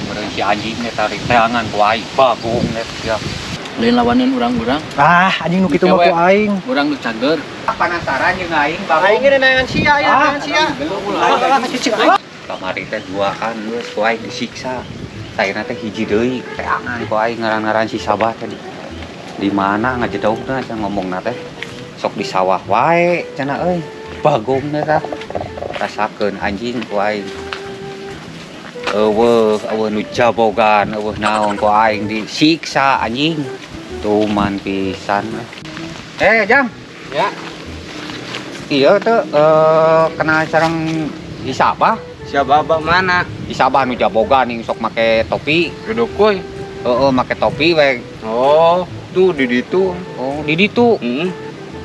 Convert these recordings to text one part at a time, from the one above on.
Meureun si anjing teh tarik teangan ku aing bagong teh ya. Lain lawanan urang-urang. Ah, anjing nu kitu mah ku aing. Urang geus cager. Penasaran jeung aing bagong. Aing ge neangan sia ya, neangan sia. Kamari teh duaan geus ku aing disiksa. Saena teh hiji deui teangan ku aing ngaran-ngaran si Sabah teh. Di mana ngajedaugna can ngomongna teh. Sok di sawah wae cenah euy. Bagong teh rasakeun anjing ku aing. Eueuh nu jabogan, eueuh naon ku aing disiksa anjing. Tuman pisan. Jang. Ya. Iya tuh kena sareng Isabah. Siapa mana? Isabah nu jabogan yang sok make topi. Duduk kuy. Make topi we. Oh, tuh di ditu. Oh, di ditu.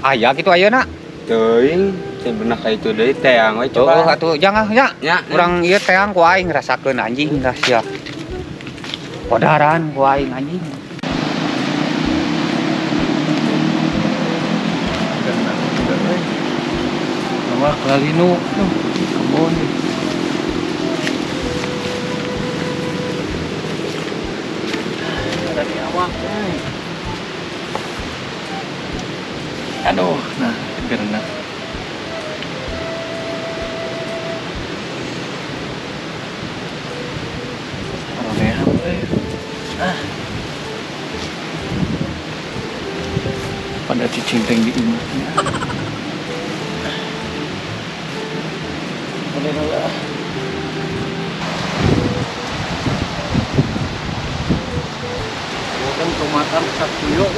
Aya kitu ayeuna. Teuing, sebenarnya kayak itu deui teang we Coba. coba. Atuh jangan nya. Urang ieu teang ku aing rasakeun anjing dah sia. Kodaran ku aing anjing. Awak lagi nu kebon. Ada di awak. Aduh, nah gerena. Ronehan pada cicing teng di imahnya. Alhamdulillah. Bukan tomatan satu yuk.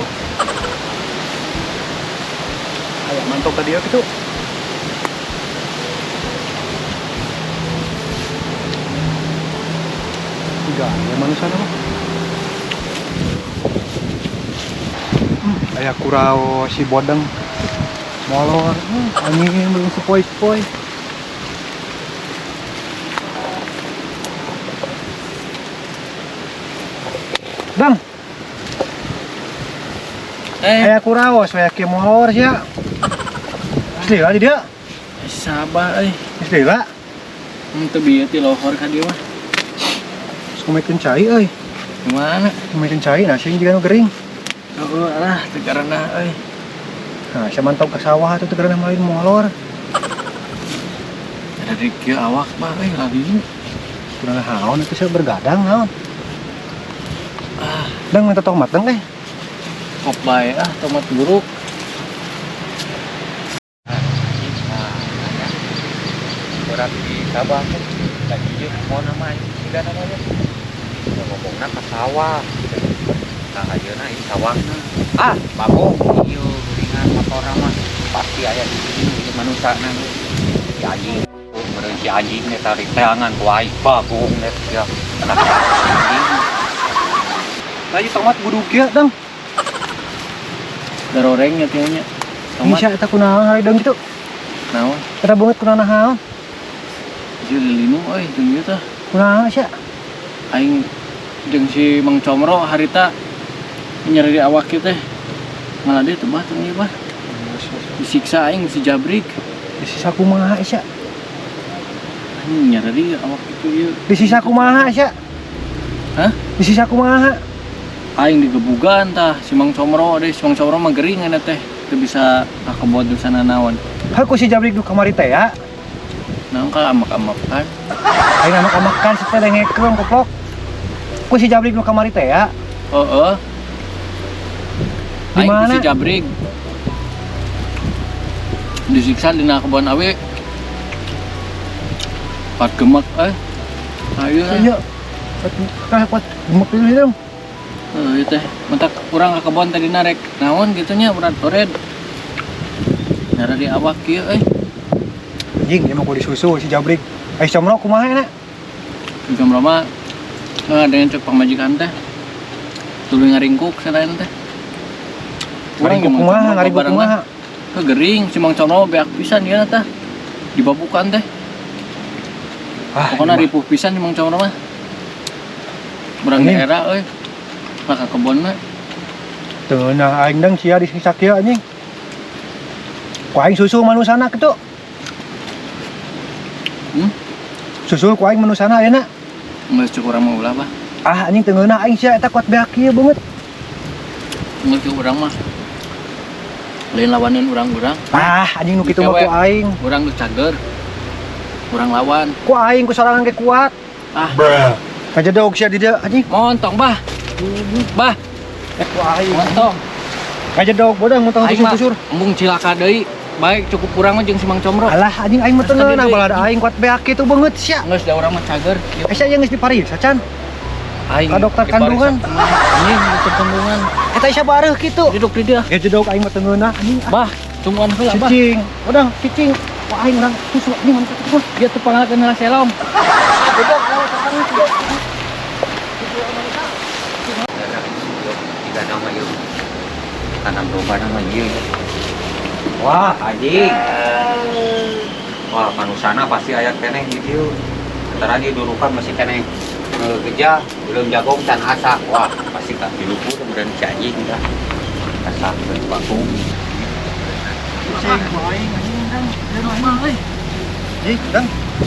Aya mantok ka dieu kitu. Tiga, ya manusia mah. Aya kurao si bodeng. Molor, anjing belum sepoi-sepoi. Bang, aya kuraos we kieu molor sia. Asli lah di dia. Sabar Asli lah. Teu bieu ti lohor ka dieu mah. Sumekeun cai euy. Gimana? Sumekeun cai nah sing jiga nu gering. Oh, alah teu karana euy. Nah, saya mantau ke sawah tuh karena main molor. Ada di kieu awak mah euy lagi. Kurang haon itu saya bergadang naon. Dang minta tomat dang Kop bae tomat buruk. Berat di Sabah teh. Tadi jeung mau namanya siga namanya. Ngomongna ka sawah. Nah ayeuna ieu sawahna. Bagong ieu ringan motorna mah pasti aya di sini ieu manusana. Si anjing. Meureun si anjing teh tarik teangan ku aing bagong teh ya. Anak anjing. Lagi tomat buduk ya dang. Garoreng nya tieunya. Tomat Bisa eta kunaon hari dang gitu. naon? Kada banget kunaon haon. Ieu lilinu euy jeung ieu tah. Kunaon sia? Aing jeung si Mang Comro harita nyari di awak kieu teh. Malah dia teu teu ieu bah. Disiksa aing si Jabrik. Disisa kumaha sia? Anjing nyari di awak kitu ieu. Disisa kumaha sia? Hah? Disisa kumaha? Aing digebugan tah si Mang Comro deh, si Mang Comro mah gering eta teh. Teu bisa kakebot di sana naon. Haku si Jabrik du kamari teh ya. Naon ka amak-amak kan. Aing amak-amakan teh dengekeun goblok. Ku si Jabrik du kamari teh ya. Heeh. Di Aing mana? si Jabrik disiksa dina kebon awe. Pat gemek Ayo Iya. Kuat gemuk dulu dong. ieu teh mentak urang ka kebon tadi narek. Naon kitu nya berat ored. Nyara di awak kieu Anjing dia mau disusu si Jabrik. Ais Comro kumaha enak? Di Comro mah dengan cek pamajikan teh. Tuluy ngaringkuk sadayan teh. Ngaringkuk kumaha, ngaringkuk kumaha. Gering si Mang Comro beak pisan ieu tah. Dibabukan teh. Pokona ripuh pisan si Mang Comro mah. Berang daerah euy. Maka kebon mah. Teu nah aing dang sia disiksa kieu anjing. Ku aing susu manusana kitu. Susul ku aing manusana ayeuna. Geus cuk urang mah ulah bah. Ah anjing teu ngeunah aing sia eta kuat beak ieu banget. Geus cuk urang mah. Lain lawanan urang-urang. Ah anjing nu kitu mah ku aing. Urang nu cager. Urang lawan. Ku aing ku sorangan ge kuat. Ah, Kajedog sia di dieu anjing. montong bah. Bah, Ku aing. montong. Kajedog bodang muntang Aing mah kusur. embung cilaka deui. Baik cukup urang mah jeung si Mang Comro. Alah anjing aing mah teu ngeunah balada aing kuat beak kitu beungeut sia. Geus da urang mah cager. Asa yang geus dipariksa can? Aing Ka dokter kandungan. Anjing dokter kandungan. Eta sia bareuh kitu. Duduk di dia. Kajedog aing mah teu ngeunah anjing. Bah, cumuan heula bah. Cicing. Bodang cicing. Ku aing urang kusuk anjing mantap tuh. Dia tuh pangalkeun heula selom. Kajedog lawan kakang sia. Tiga nama yuk. Tanam domba nama yuk. Wah, anjing. Wah, manusana pasti ayat keneh di dieu. Antara di durukan masih keneh geja, belum jagong dan asa. Wah, pasti tak dilupu kemudian si anjing dah. Asa dan baku. Cicing ku aing anjing dang. Dia mah euy. Ih, dang.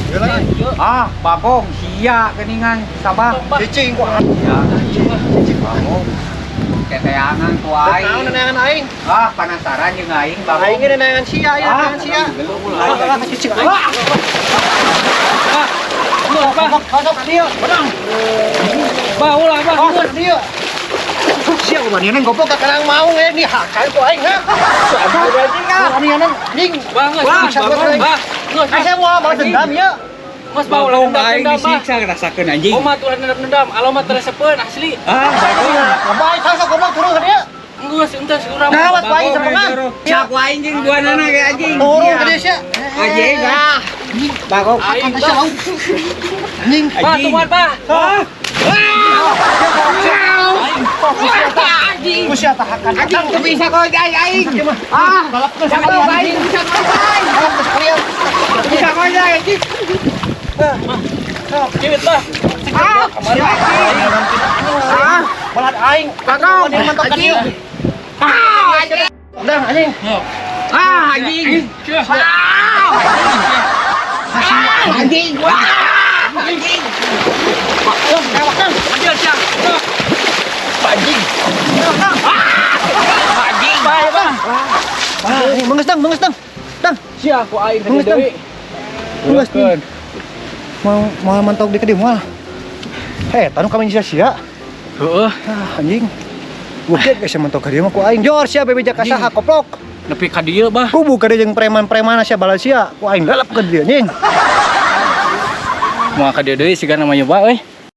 Ieu lagi. Ah, bagong, sia geningan sabah. Cicing ku aing. Ya, cicing bagong. Keteangan ku Naon aing. neneangan aing? Ah, penasaran jeung aing bagong. Aing ge neneangan sia ya, neneangan sia. Cicing aing. Bah, Masuk ka dieu, bodang. bah ulah bah. Masuk ka dieu. Sia ku banianan goblok kakarang mau ge di hakan ku aing ha. Ada anjing ah. Banianan anjing. Banget. Wah, Bah, geus. Asa mau balas dendam ya. Mas bau lah dendam bah. ngerasakeun anjing. Oh mah tuh dendam, alomat teresepeun asli. Ah, Bae sosok goblok turun ka dieu. Geus entes urang. Gawat ku aing sarpengan. Cak aing jeung duanana ge anjing. Turun ka dieu sia. Anjing ah. Bagong. Aing Asa bah. anjing. Bah, tumuan bah. Ah. Ku sia tahakan. Anjing teu bisa kok aing. Ah, balap ka Bagong aing bisa kok aing. Balap ka sekalian. Bisa kok anjing. Cewek bah. Ah. Ah. Balat aing. Bagong Dia mentok ka dieu. Ah, anjing. Udah anjing. Ah, anjing. Ah, anjing. Wah. Anjing. Anjir sia. Anjing. Anjing. Bah, bah. Anjing menges dang. Dang. Sia ku aing Geus, tadi deui. Geus. Mau mantok di kedieu moal. Tanu kami sia-sia. Heeh. Ah, anjing. Bukit geus mantok ka dieu mah ku aing. Jor sia bebejak ka saha koplok. Nepi ka dieu bah. Ku buka dia jeung preman-preman sia balas sia. Ku aing lalap ka dieu anjing. Moal ka dieu deui siga namanya bah euy.